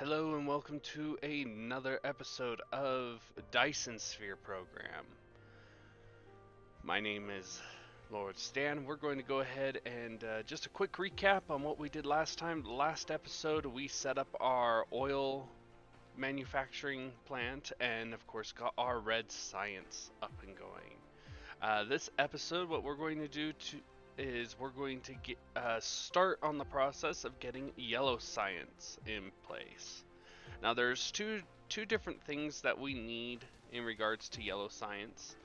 Hello and welcome to another episode of Dyson Sphere Program. My name is Lord Stan. We're going to go ahead and just a quick recap on what we did last time. The last episode we set up our oil manufacturing plant and of course got our red science up and going. This episode what we're going to do is we're going to start on the process of getting yellow science in place. Now there's two different things that we need in regards to yellow science.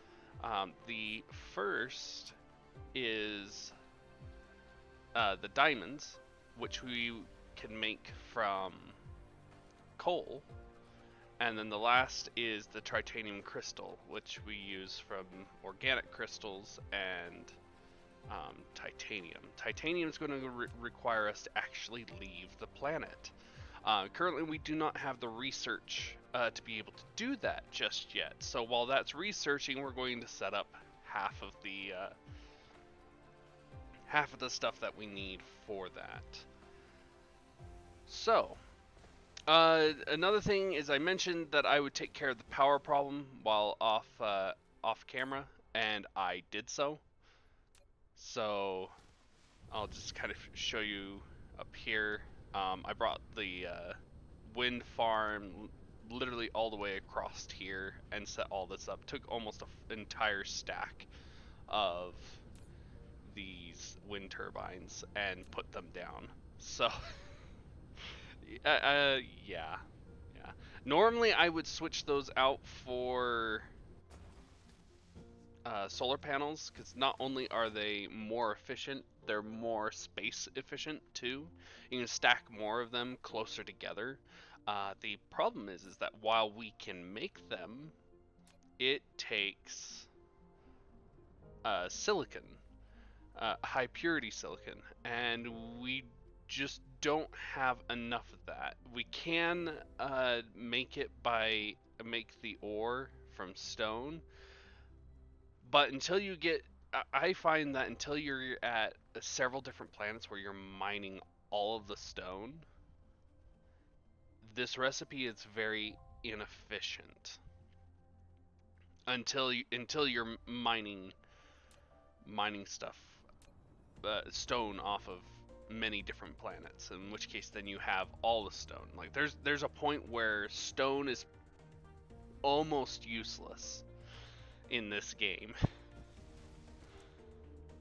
The first is the diamonds, which we can make from coal, and then the last is the titanium crystal, which we use from organic crystals and titanium. Titanium is going to require us to actually leave the planet. Currently, we do not have the research to be able to do that just yet. So while that's researching, we're going to set up half of the stuff that we need for that. So, another thing is I mentioned that I would take care of the power problem while off camera, and I did so. So I'll just kind of show you up here. I brought the wind farm literally all the way across here and set all this up. Took almost an entire stack of these wind turbines and put them down. So, yeah. Normally I would switch those out for solar panels, because not only are they more efficient, they're more space efficient too. You can stack more of them closer together. The problem is that while we can make them, it takes silicon, high purity silicon, and we just don't have enough of that. We can make the ore from stone, but until you get, I find that until you're at several different planets where you're mining all of the stone, this recipe is very inefficient. Until you're mining stuff, stone off of many different planets. In which case, then you have all the stone. Like there's a point where stone is almost useless in this game.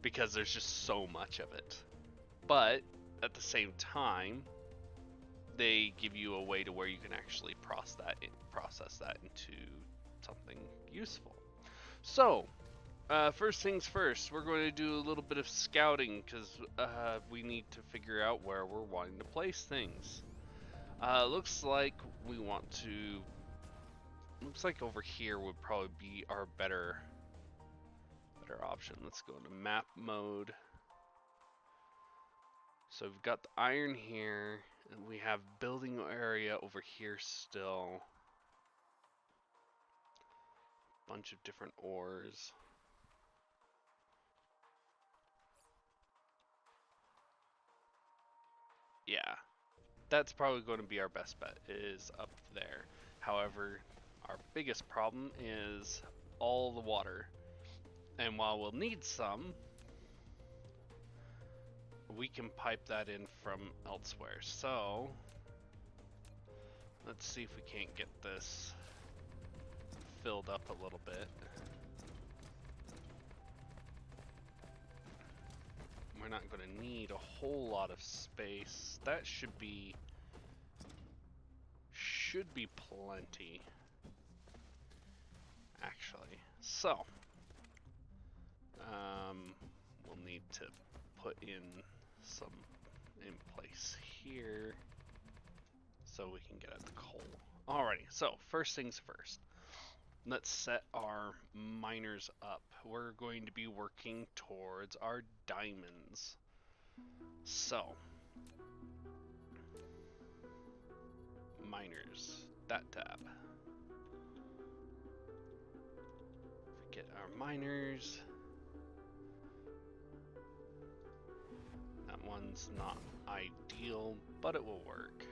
Because there's just so much of it. But at the same time, they give you a way to where you can actually process that into something useful. So, first things first, we're going to do a little bit of scouting because we need to figure out where we're wanting to place things. Looks like we want to. Looks like over here would probably be our better option. Let's go into map mode. So we've got the iron here, and we have building area over here still. Bunch of different ores. Yeah, that's probably going to be our best bet, is up there. However, our biggest problem is all the water. And while we'll need some, we can pipe that in from elsewhere. So, let's see if we can't get this filled up a little bit. We're not going to need a whole lot of space. That should be plenty, actually. So, we'll need to put in some in place here so we can get at the coal. Alrighty, so first things first. Let's set our miners up. We're going to be working towards our diamonds. So, miners, that tab. Get our miners. That one's not ideal, but it will work.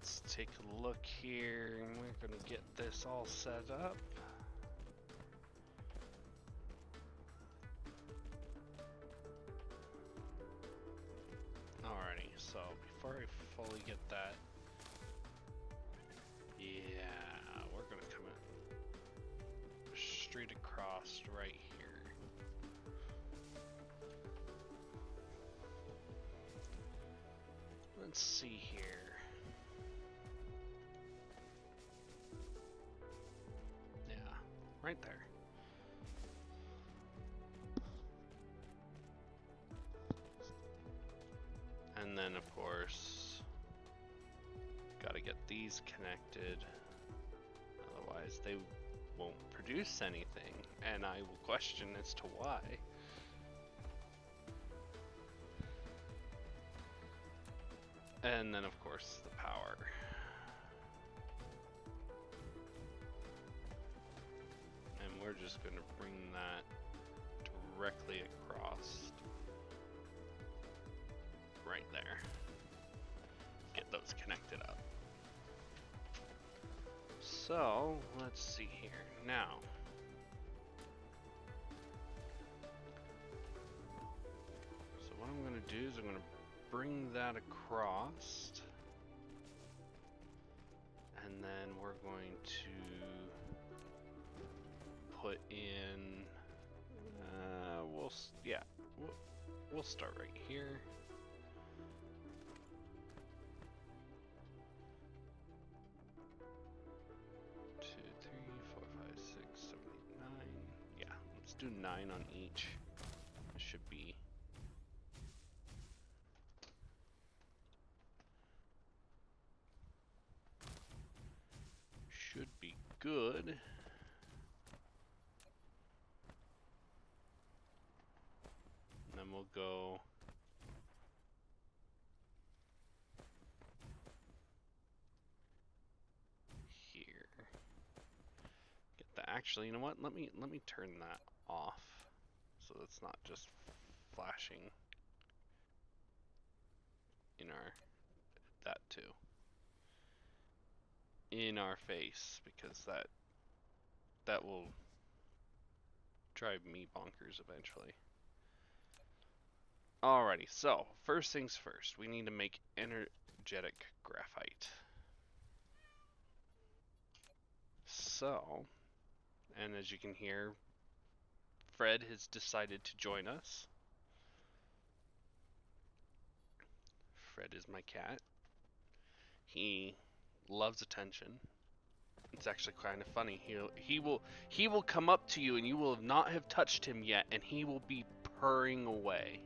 let's take a look here, and we're gonna get this all set up. Alrighty, so before I fully get that, yeah, we're gonna come in straight across right here. Let's see here. Yeah, right there. And then of course, gotta get these connected, otherwise they won't produce anything, and I will question as to why. And then of course the power. And we're just going to bring that directly across right there. Get those connected up. So let's see here now. So what I'm going to do is I'm going to bring that across, and then we're going to put in, we'll start right here. Two, three, four, five, six, 7, 8, 9. Yeah, let's do 9 on each. It should be good. And then we'll go here. Get the, actually, you know what? Let me turn that off so it's not just flashing in that too. In our face, because that will drive me bonkers eventually. Alrighty, so first things first, we need to make energetic graphite. So, and as you can hear, Fred has decided to join us. Fred is my cat. He loves attention. It's actually kind of funny. He will come up to you and you will not have touched him yet, and he will be purring away.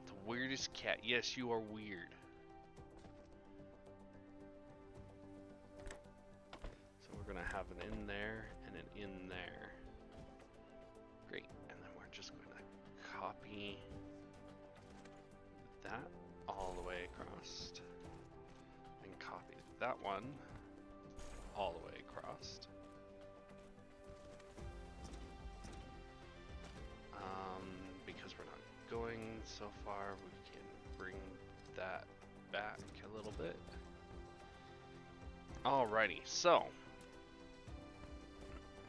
The weirdest cat. Yes, you are weird. So we're gonna have an in there and an in there. Great. And then we're just going to copy that all the way across. And copy that one all the way across. Because we're not going so far, we can bring that back a little bit. Alrighty, so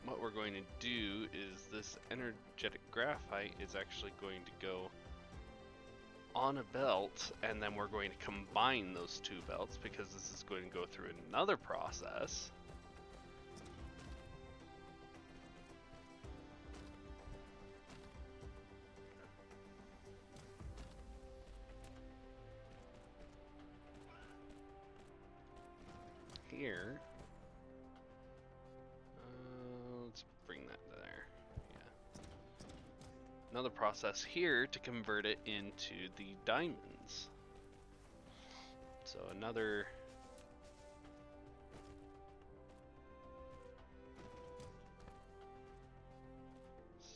what we're going to do is this energetic graphite is actually going to go on a belt, and then we're going to combine those two belts because this is going to go through another process. Here, let's bring that to there. Yeah. Another process here to convert it into the diamonds. So another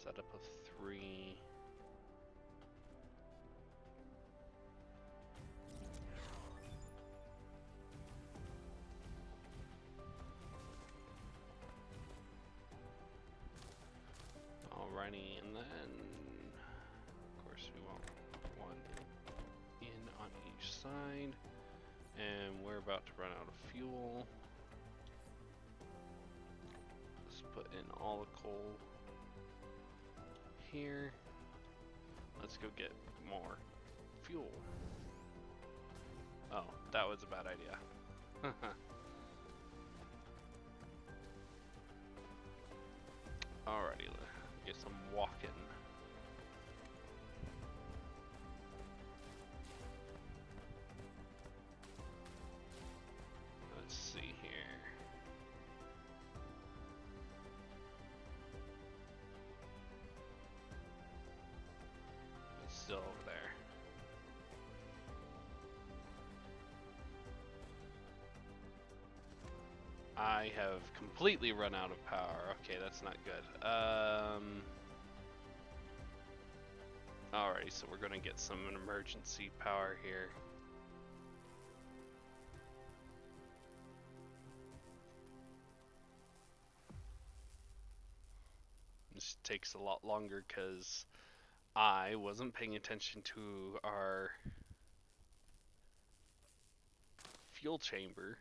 setup of 3. Alrighty, and then of course we want one in on each side. And we're about to run out of fuel. Let's put in all the coal here. Let's go get more fuel. Oh, that was a bad idea. Alrighty, let's get some walking. Let's see here. It's still over there. I have completely run out of power. Okay, that's not good. Alrighty, so we're gonna get some emergency power here. This takes a lot longer because I wasn't paying attention to our fuel chamber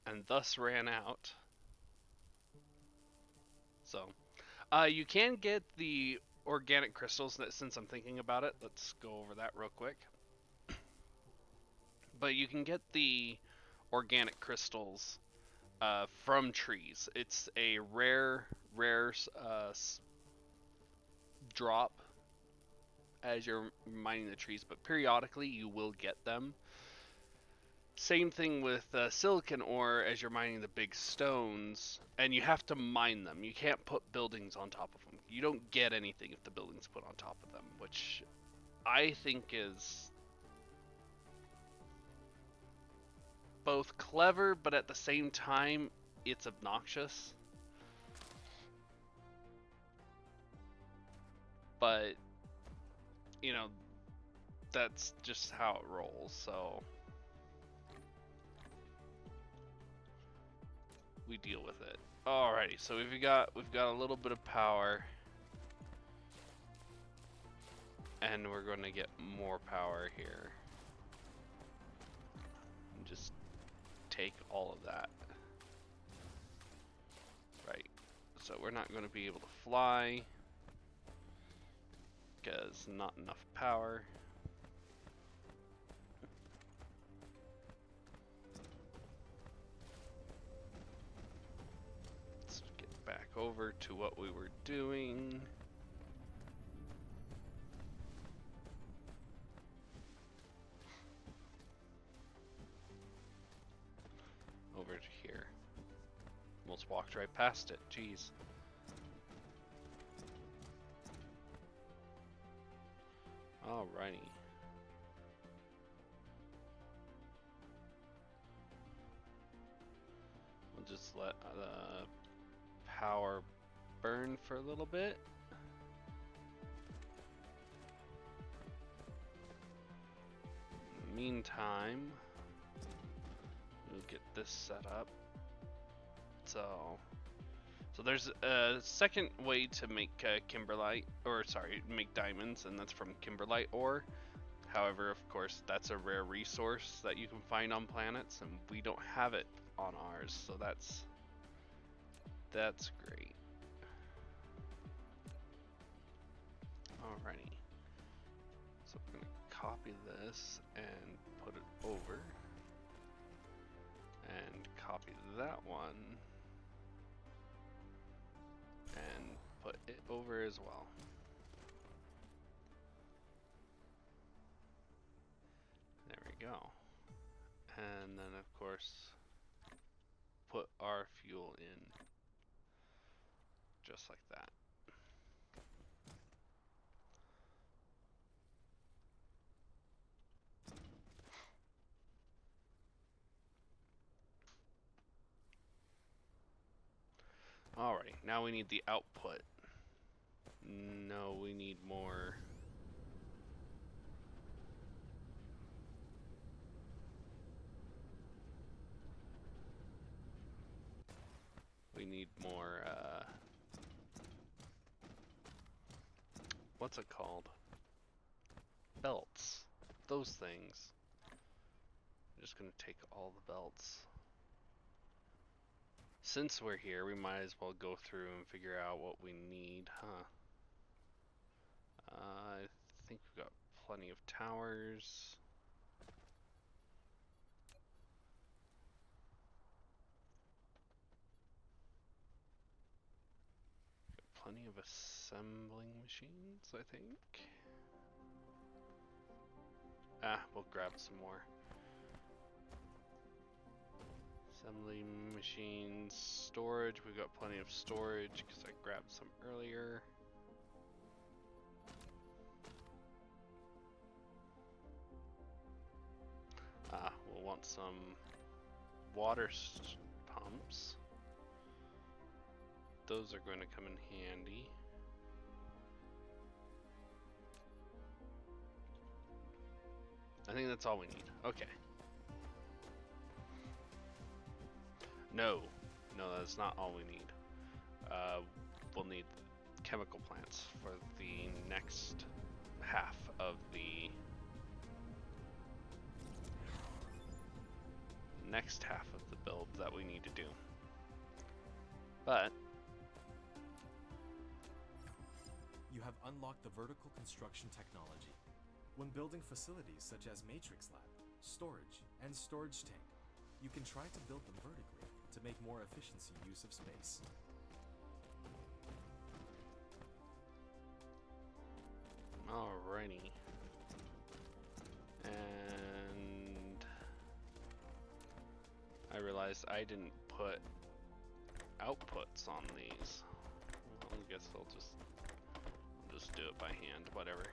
and thus ran out. So, you can get the organic crystals. That, since I'm thinking about it, let's go over that real quick. But you can get the organic crystals from trees. It's a rare drop as you're mining the trees, but periodically you will get them. Same thing with silicon ore as you're mining the big stones, and you have to mine them. You can't put buildings on top of them. You don't get anything if the building's put on top of them, which I think is both clever, but at the same time, it's obnoxious. But, you know, that's just how it rolls, so we deal with it. Alrighty, so we've got a little bit of power, and we're going to get more power here. And just take all of that. Right. So we're not going to be able to fly because not enough power. Back over to what we were doing. Over to here. Almost walked right past it. Jeez. Alrighty. We'll just let the power burn for a little bit. Meantime, we'll get this set up. So there's a second way to make kimberlite, or sorry, make diamonds, and that's from kimberlite ore. However, of course, that's a rare resource that you can find on planets, and we don't have it on ours, so that's great. Alrighty. So we're gonna copy this and put it over. And copy that one. And put it over as well. There we go. And then of course, put our fuel in. Just like that. Alright, now we need the output. No, we need more. We need more, what's it called? Belts. Those things. I'm just gonna take all the belts. Since we're here, we might as well go through and figure out what we need, huh? I think we've got plenty of towers. Got plenty of assembling machines, I think. We'll grab some more. Assembly machines, storage. We've got plenty of storage because I grabbed some earlier. We'll want some water pumps. Those are going to come in handy. I think that's all we need. Okay. No, that's not all we need. We'll need chemical plants for the next half of the build that we need to do. But you have unlocked the vertical construction technology. When building facilities such as Matrix Lab, storage, and storage tank, you can try to build them vertically to make more efficiency use of space. Alrighty. And I realized I didn't put outputs on these. Well, I guess I'll just do it by hand, whatever.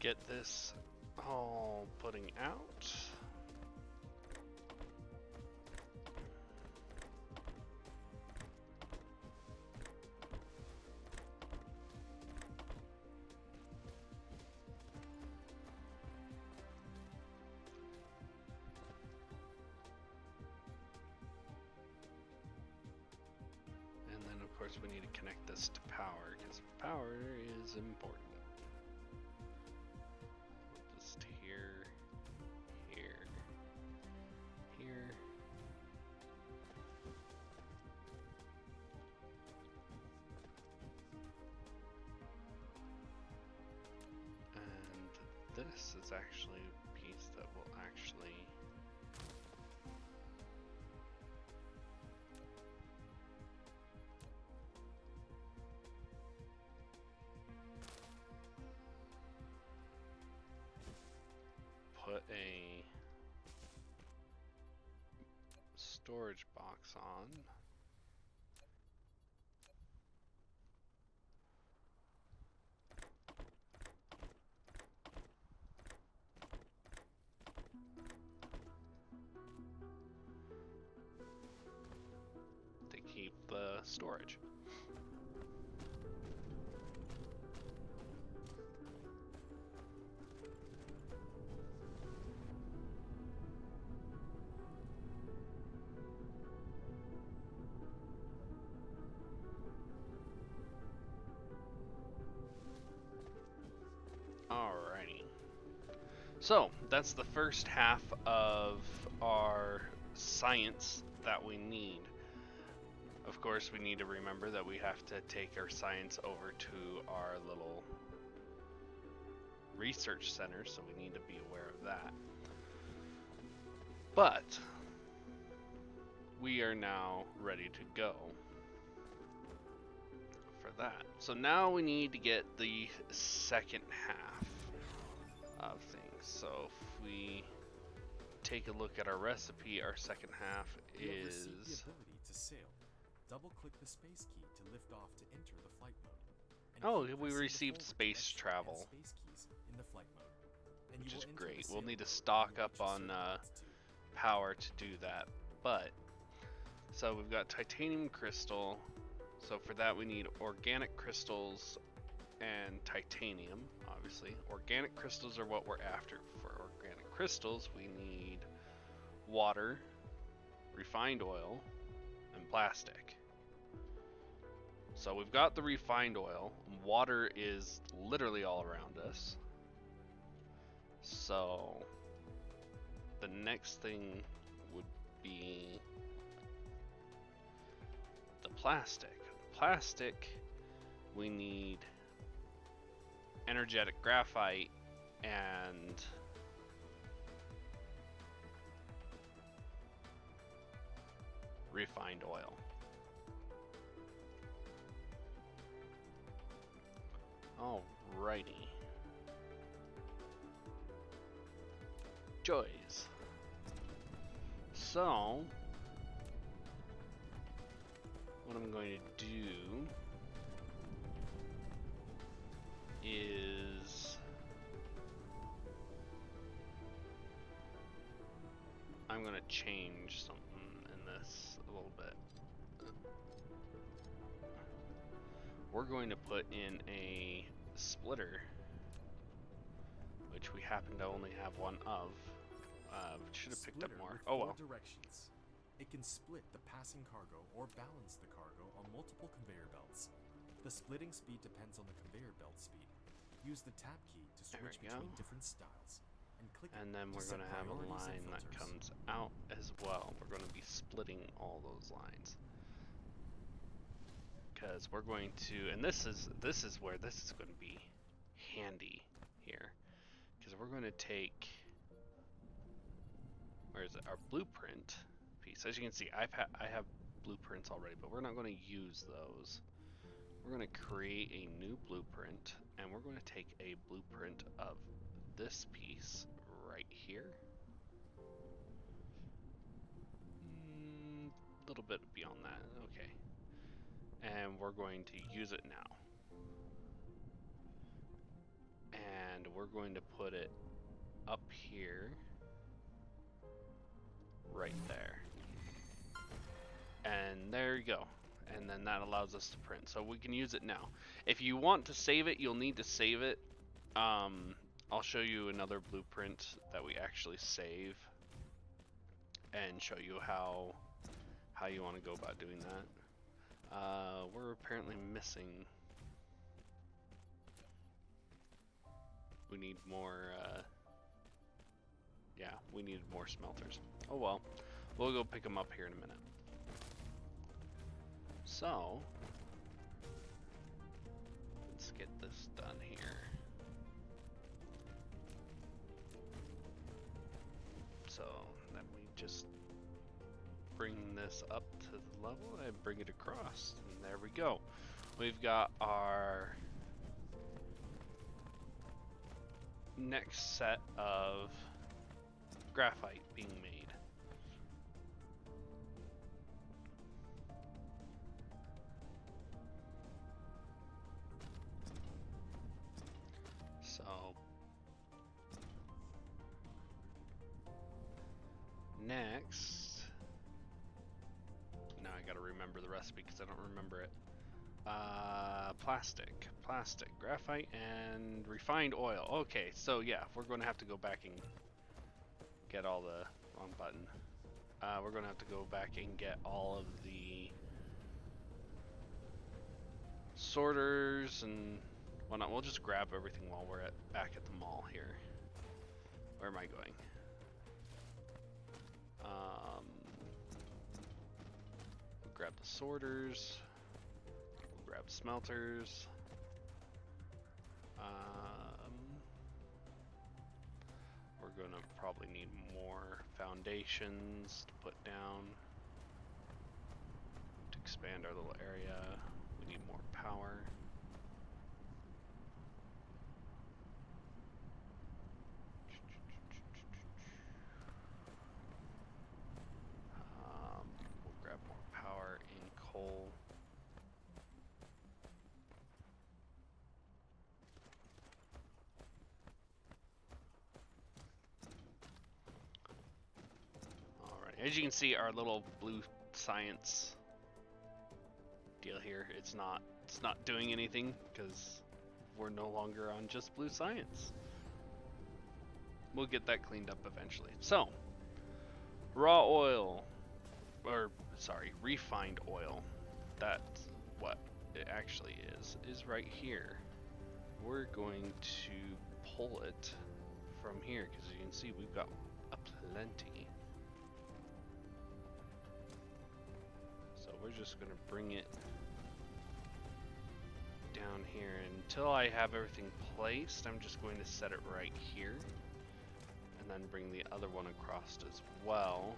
Get this all putting out. And then of course we need to connect this to power because power is important. Here. And this is actually a piece that will actually put a storage box on. To keep the storage. Alrighty. So, that's the first half of our science that we need. Of course, we need to remember that we have to take our science over to our little research center, so we need to be aware of that. But we are now ready to go for that. So now we need to get the second half of things. So if we take a look at our recipe, our second half You'll is receive the ability to sail. Double-click the space key to lift off to enter the flight mode. and Oh, keep we pressing the received forward space connection travel, and space keys in the flight mode. And which you is will enter great. the We'll sail need to mode stock when you up reach a on certain altitude. power to do that. But, so we've got titanium crystal. So for that we need organic crystals and titanium, obviously. Organic crystals are what we're after. For organic crystals, we need water, refined oil, and plastic. So we've got the refined oil. Water is literally all around us. So the next thing would be the plastic. Plastic, we need energetic graphite and refined oil. Alrighty. Joys. So, what I'm going to do is I'm going to change something in this a little bit. We're going to put in a splitter, which we happen to only have one of. Should have picked up more. With Oh 4 well. directions. It can split the passing cargo or balance the cargo on multiple conveyor belts. The splitting speed depends on the conveyor belt speed. Use the tab key to There we switch go. between different styles. And click And it then to we're set going to have a priorities line and that filters. comes out as well. We're going to be splitting all those lines. Because we're going to, and this is where this is going to be handy here. Because we're going to take, where is it, our blueprint piece. As you can see, I have blueprints already, but we're not going to use those. We're going to create a new blueprint, and we're going to take a blueprint of this piece right here. A little bit beyond that, okay. And we're going to use it now. And we're going to put it up here, right there. And there you go. And then that allows us to print. So we can use it now. If you want to save it, you'll need to save it. I'll show you another blueprint that we actually save and show you how you want to go about doing that. We're apparently missing. We need more, yeah, we needed more smelters. Oh well, we'll go pick them up here in a minute. So, let's get this done here. So, then we just bring this up to the level and bring it across, and there we go. We've got our next set of graphite being made. So next, now I gotta remember the recipe because I don't remember it. Plastic, graphite, and refined oil. Okay, so yeah, we're going to have to go back and get all the wrong button. We're going to have to go back and get all of the sorters and whatnot. We'll just grab everything while we're back at the mall here. Where am I going? We'll grab the sorters. We'll grab smelters. We're gonna probably need more foundations to put down to expand our little area. We need more power. We'll grab more power in coal. As you can see, our little blue science deal here, it's not doing anything because we're no longer on just blue science. We'll get that cleaned up eventually. So, raw oil, or sorry, refined oil. That's what it actually is right here. We're going to pull it from here because you can see we've got a plenty. So we're just going to bring it down here until I have everything placed. I'm just going to set it right here and then bring the other one across as well.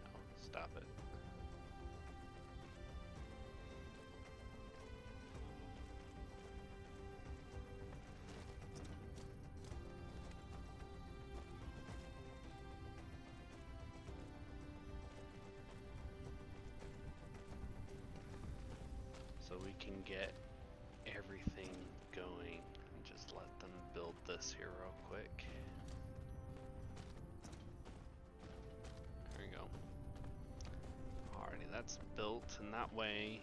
Oh, stop it. So we can get everything going and just let them build this here real quick. There we go. Alrighty, that's built, and that way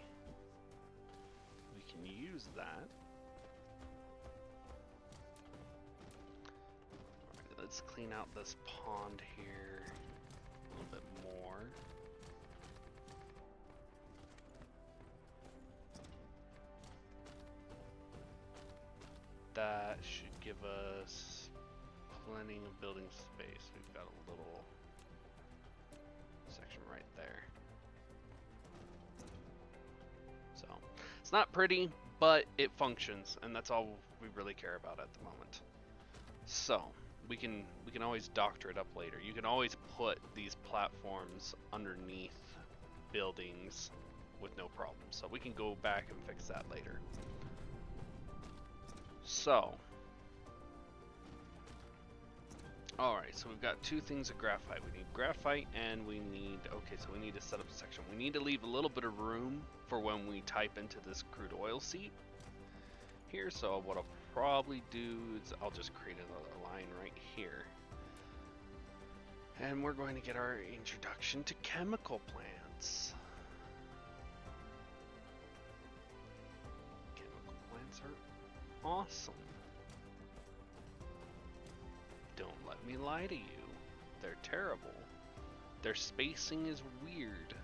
we can use that. Alright, let's clean out this pond here a little bit more. That should give us plenty of building space. We've got a little section right there. So, it's not pretty, but it functions, and that's all we really care about at the moment. So, we can always doctor it up later. You can always put these platforms underneath buildings with no problem. So we can go back and fix that later. So, alright, so we've got two things of graphite. We need graphite and we need, okay, so we need to set up a section. We need to leave a little bit of room for when we type into this crude oil seat here. So what I'll probably do is I'll just create another line right here. And we're going to get our introduction to chemical plants. Chemical plants are awesome. Don't let me lie to you. They're terrible. Their spacing is weird.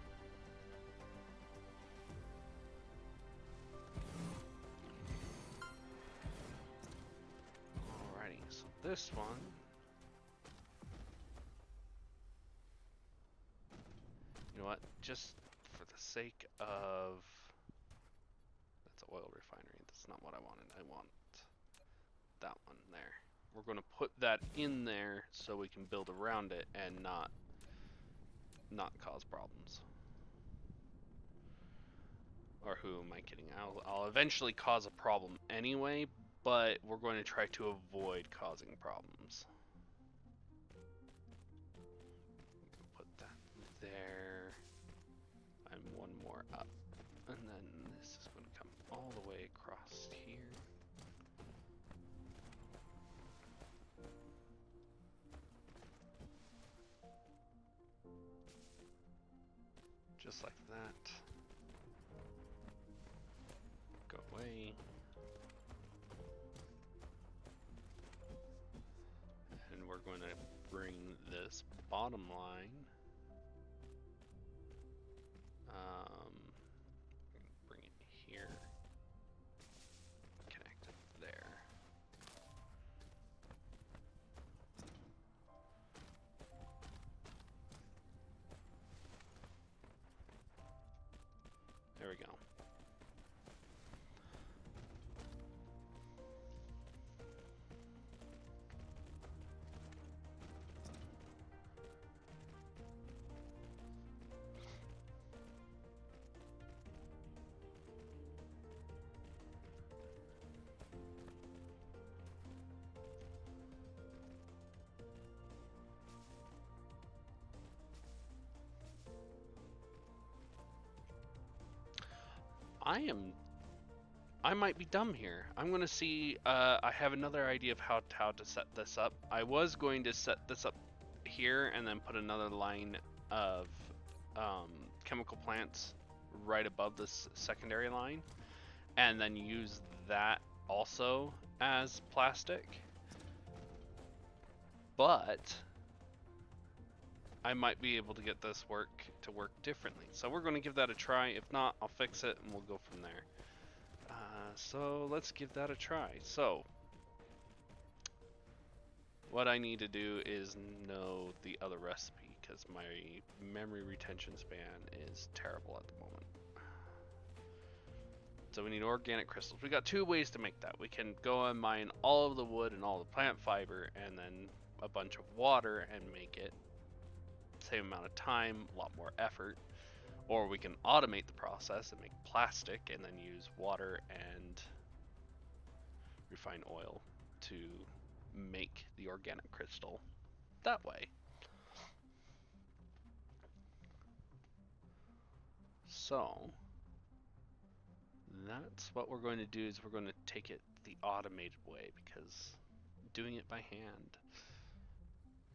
Alrighty, so this one. You know what? Just for the sake of... That's an oil refinery. That's not what I wanted. I want that one there. We're going to put that in there so we can build around it and not cause problems. Or who am I kidding? I'll eventually cause a problem anyway, but we're going to try to avoid causing problems. Put that there. And one more up. And then this is going to come all the way across here. Just like that. Go away. And we're going to bring this bottom line bring it here, connect it there. There we go. I am I might be dumb here. I'm gonna see. I have another idea of how to set this up. I was going to set this up here and then put another line of um, chemical plants right above this secondary line, and then use that also as plastic. But I might be able to get this to work differently. So we're going to give that a try. If not, I'll fix it and we'll go from there. So let's give that a try. So what I need to do is know the other recipe because my memory retention span is terrible at the moment. So we need organic crystals. We got two ways to make that. We can go and mine all of the wood and all the plant fiber and then a bunch of water and make it. Same amount of time, a lot more effort. Or we can automate the process and make plastic and then use water and refined oil to make the organic crystal that way. So that's what we're going to do is we're going to take it the automated way because doing it by hand.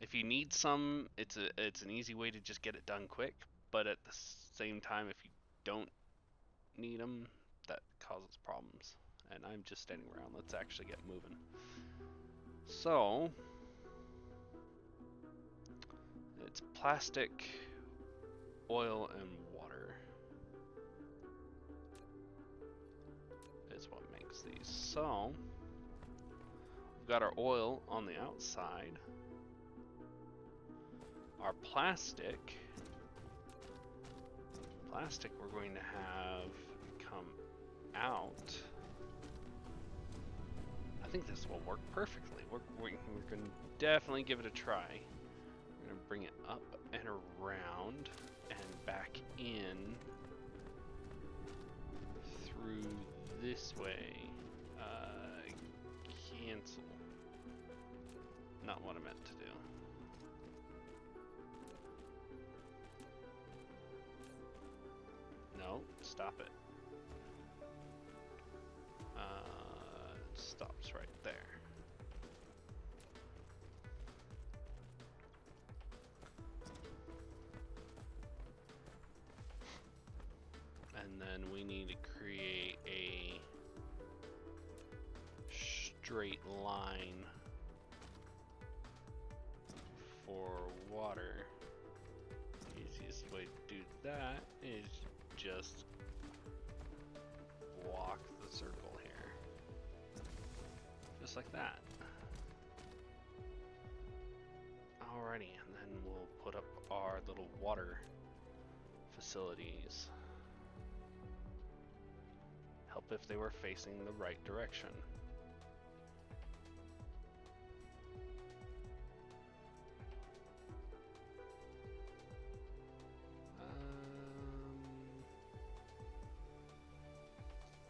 If you need some, it's an easy way to just get it done quick, but at the same time if you don't need them, that causes problems. And I'm just standing around. Let's actually get moving. So it's plastic, oil, and water is what makes these. So we've got our oil on the outside. Our plastic we're going to have come out. I think this will work perfectly. We're going to definitely give it a try. We're going to bring it up and around and back in through this way. Cancel. Not what I meant to do. No, stop it. It stops right there. And then we need to create a straight line for water. The easiest way to do that is just walk the circle here. Just like that. Alrighty, and then we'll put up our little water facilities. Help if they were facing the right direction.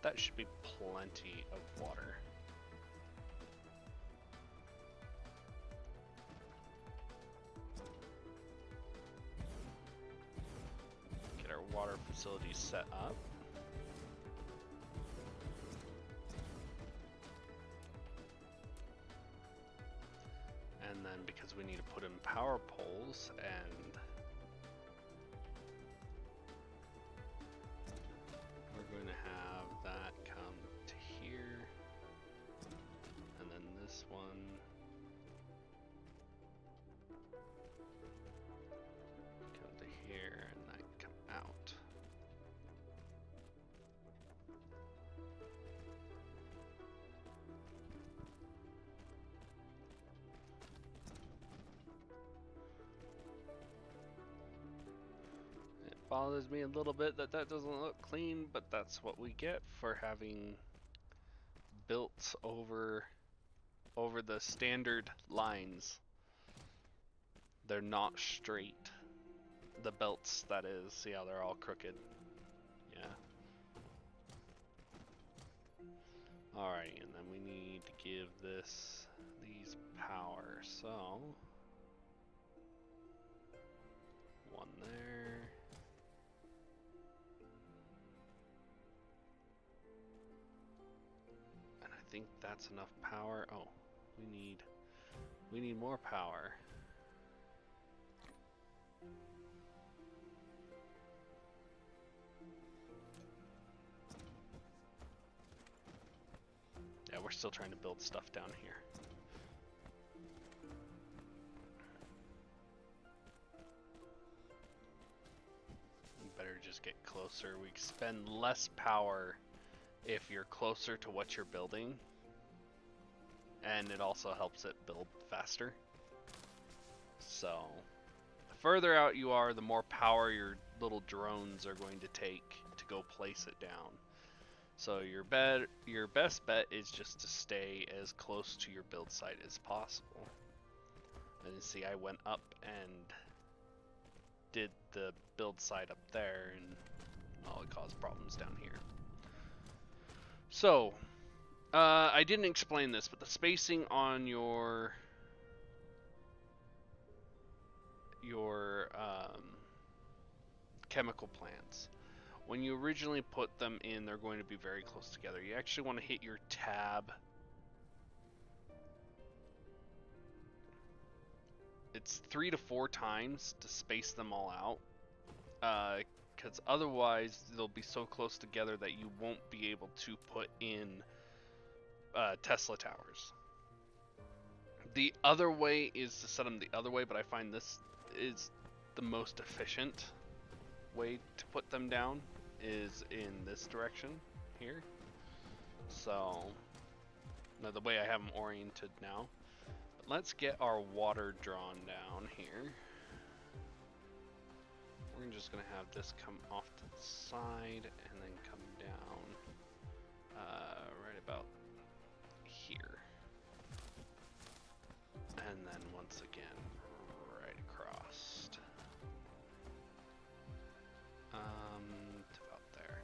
That should be plenty of water. Get our water facilities set up. And then because we need to put in power poles and we're going to have that come to here, and then this one come to here, and that come out. Bothers me a little bit that doesn't look clean, but that's what we get for having built over the standard lines. They're not straight. The belts, that is. See how they're all crooked? Yeah. Alright, and then we need to give these power. So one there. think that's enough power. Oh, we need more power. Yeah, we're still trying to build stuff down here. We better just get closer. We spend less power if you're closer to what you're building. And it also helps it build faster. So, the further out you are, the more power your little drones are going to take to go place it down. So your best bet is just to stay as close to your build site as possible. And you see, I went up and did the build site up there, and well, it caused problems down here. So, I didn't explain this, but the spacing on your chemical plants, when you originally put them in, they're going to be very close together. You actually want to hit your tab. It's 3 to 4 times to space them all out, because otherwise they'll be so close together that you won't be able to put in Tesla towers. The other way is to set them the other way, but I find this is the most efficient way to put them down, is in this direction here. So, now the way I have them oriented now. But let's get our water drawn down here. We're just gonna have this come off to the side and then come down right about here. And then once again, right across. To about there.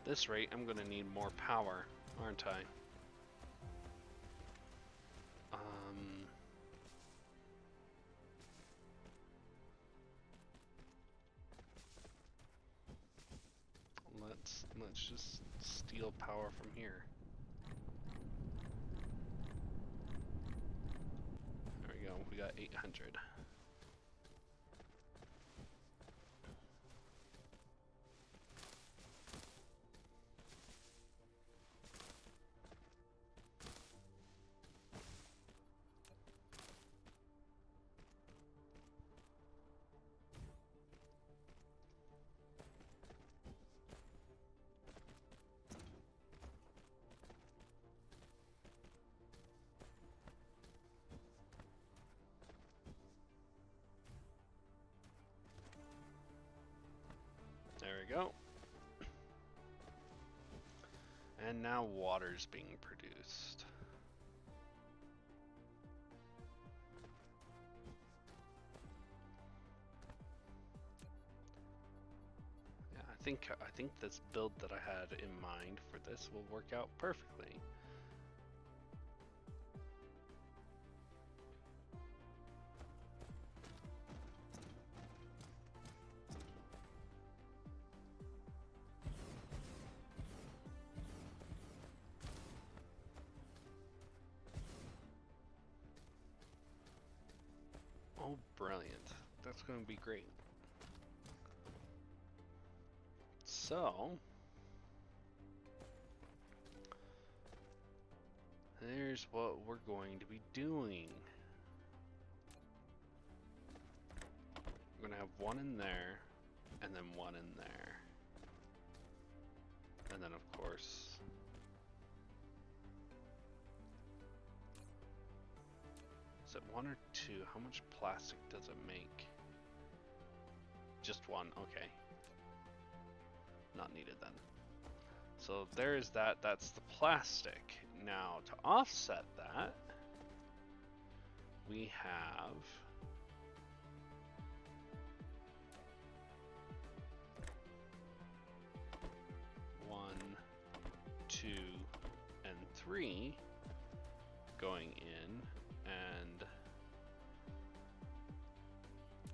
This rate, I'm gonna need more power, aren't I? Let's just steal power from here. There we go. We got 800. There we go. And now water's being produced. Yeah, I think this build that I had in mind for this will work out perfectly. Oh, brilliant. That's going to be great. So, there's what we're going to be doing. We're going to have one in there, and then one in there. And then, of course, is it one or two? How much plastic does it make? Just one, okay. Not needed then. So there's that, that's the plastic. Now to offset that, we have one, two, and three going in, and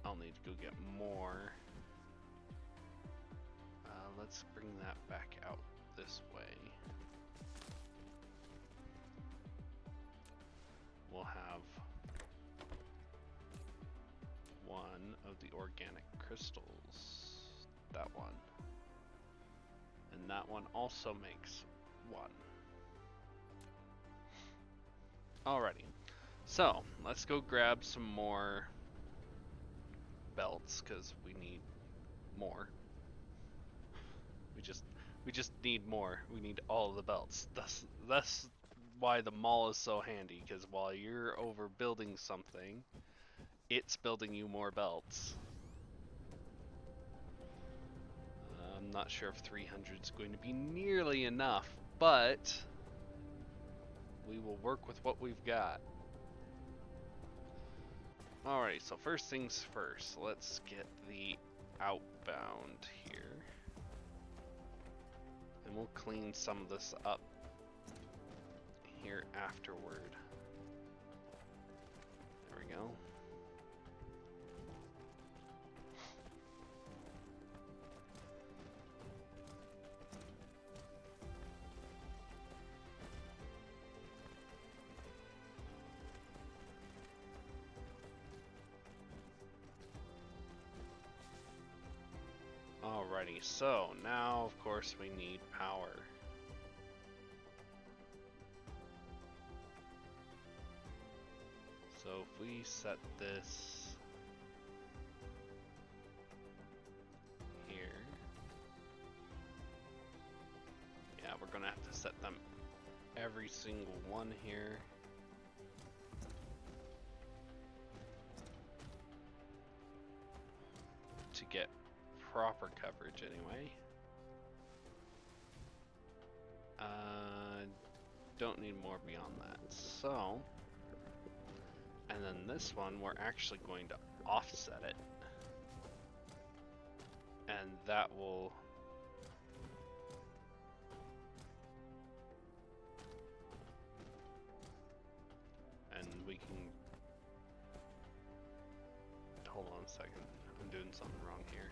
I'll need to go get more. Let's bring that back out this way. We'll have one of the organic crystals, that one, and that one also makes one. Alrighty, so let's go grab some more belts because we need more. We just need more. We need all of the belts. That's why the mall is so handy, because while you're over building something, it's building you more belts. I'm not sure if 300 is going to be nearly enough, but we will work with what we've got. Alright, so first things first, let's get the outbound here. And we'll clean some of this up here afterward. There we go. Alrighty, so now of course we need power. So if we set this here, yeah, we're gonna have to set them every single one here. To get proper coverage anyway. Don't need more beyond that. So, and then this one, we're actually going to offset it. And that will and we can hold on a second. I'm doing something wrong here.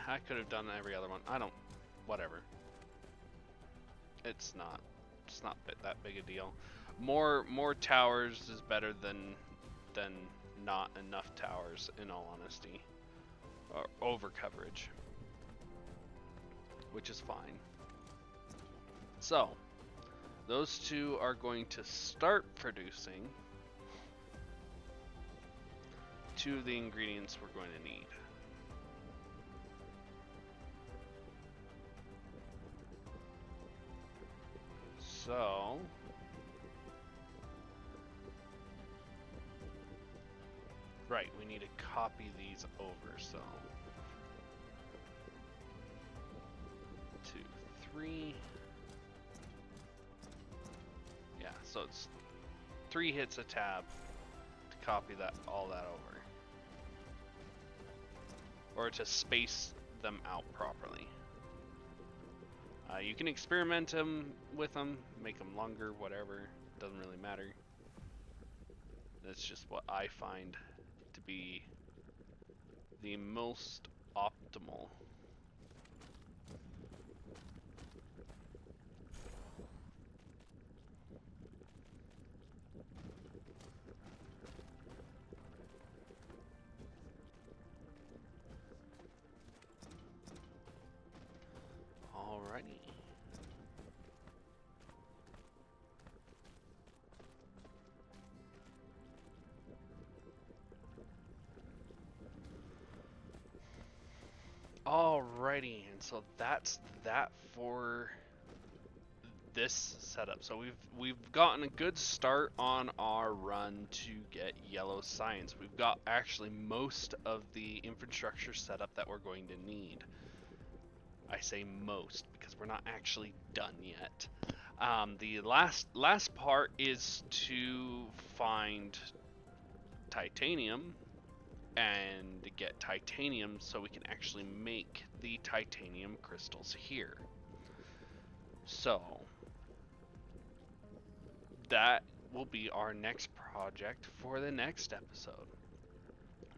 I could have done every other one. Whatever. It's not that big a deal. More towers is better than not enough towers, in all honesty. Or over coverage, which is fine. So, those two are going to start producing two of the ingredients we're going to need. So, right, we need to copy these over, so 2, 3, yeah, so it's 3 hits a tab to copy all that over, or to space them out properly. You can experiment with them, make them longer, whatever, doesn't really matter. That's just what I find to be the most optimal. Alrighty. Alrighty, and so that's that for this setup. So we've gotten a good start on our run to get yellow science. We've got actually most of the infrastructure setup that we're going to need. I say most because we're not actually done yet. The last part is to find titanium and get titanium so we can actually make the titanium crystals here. So that will be our next project for the next episode.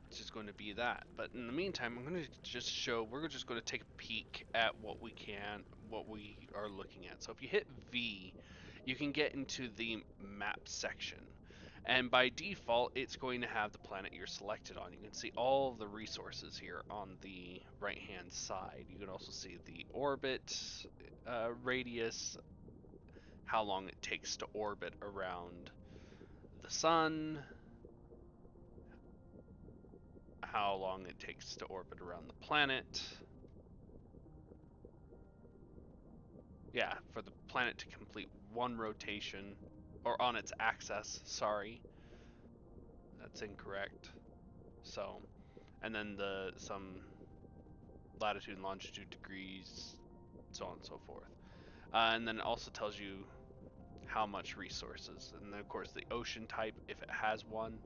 It's just going to be that. But in the meantime, I'm going to just show, we're just going to take a peek at what we are looking at. So if you hit V, you can get into the map section. And by default, it's going to have the planet you're selected on. You can see all of the resources here on the right-hand side. You can also see the orbit, radius, how long it takes to orbit around the sun, how long it takes to orbit around the planet. Yeah, for the planet to complete one rotation, or on its axis, sorry. That's incorrect. So, and then some latitude and longitude degrees, so on and so forth. And then it also tells you how much resources. And then of course the ocean type, if it has one,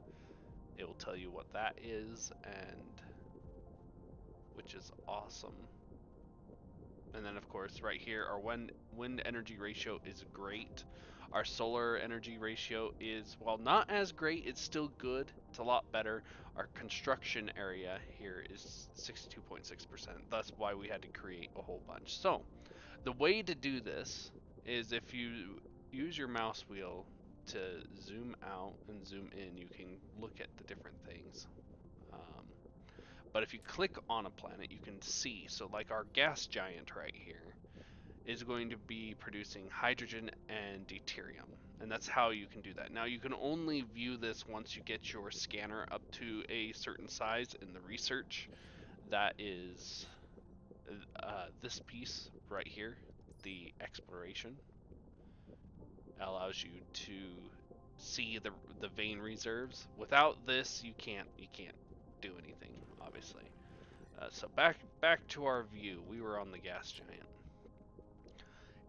it will tell you what that is, and which is awesome. And then of course right here our wind energy ratio is great. Our solar energy ratio is, while not as great, it's still good. It's a lot better. Our construction area here is 62.6%. That's why we had to create a whole bunch. So the way to do this is if you use your mouse wheel to zoom out and zoom in, you can look at the different things. But if you click on a planet, you can see. So like our gas giant right here is going to be producing hydrogen and deuterium. And that's how you can do that. Now you can only view this once you get your scanner up to a certain size in the research. That is this piece right here, the exploration, allows you to see the vein reserves. Without this, you can't do anything, obviously. So back to our view. We were on the gas giant.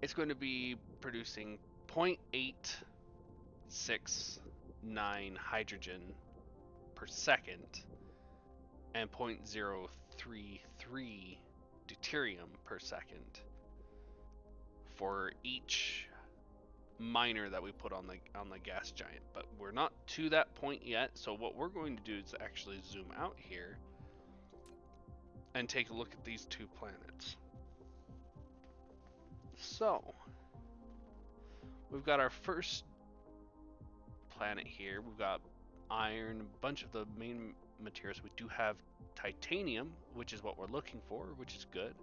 It's going to be producing 0.869 hydrogen per second and 0.033 deuterium per second for each miner that we put on the gas giant. But we're not to that point yet, so what we're going to do is actually zoom out here and take a look at these two planets. So we've got our first planet here. We've got iron, a bunch of the main materials. We do have titanium, which is what we're looking for, which is good.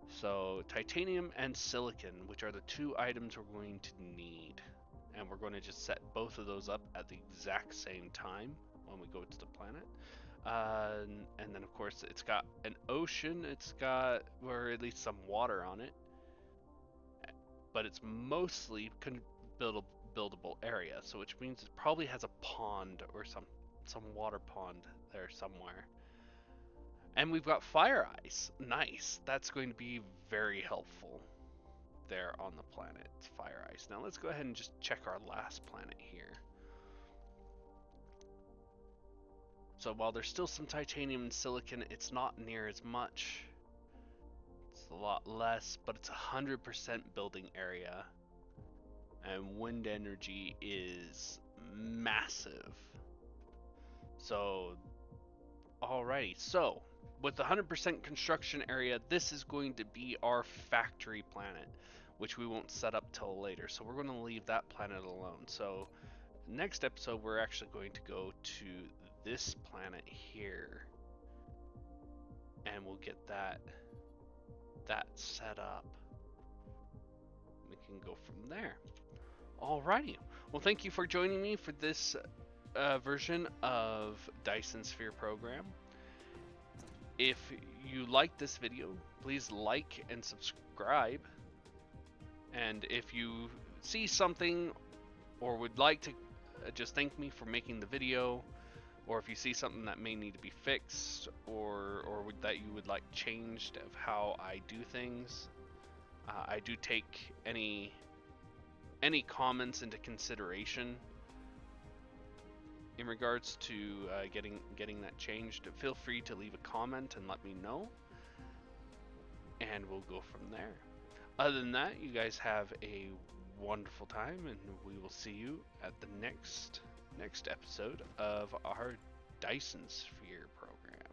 So titanium and silicon, which are the two items we're going to need. And we're going to just set both of those up at the exact same time when we go to the planet. And then of course it's got an ocean, it's got, or at least some water on it, but it's mostly buildable area, so which means it probably has a pond or some water pond there somewhere. And we've got fire ice. Nice. That's going to be very helpful there on the planet. It's fire ice. Now let's go ahead and just check our last planet here. So while there's still some titanium and silicon, it's not near as much. It's a lot less, but it's 100% building area. And wind energy is massive. So, alrighty. So, with 100% construction area, this is going to be our factory planet, which we won't set up till later. So we're going to leave that planet alone. So next episode, we're actually going to go to this planet here, and we'll get that set up. We can go from there. Alrighty. Well, thank you for joining me for this version of Dyson Sphere Program. If you like this video, please like and subscribe. And if you see something or would like to just thank me for making the video, or if you see something that may need to be fixed, or that you would like changed of how I do things. I do take any comments into consideration in regards to getting that changed. Feel free to leave a comment and let me know, and we'll go from there. Other than that, you guys have a wonderful time, and we will see you at the next episode of our Dyson Sphere program.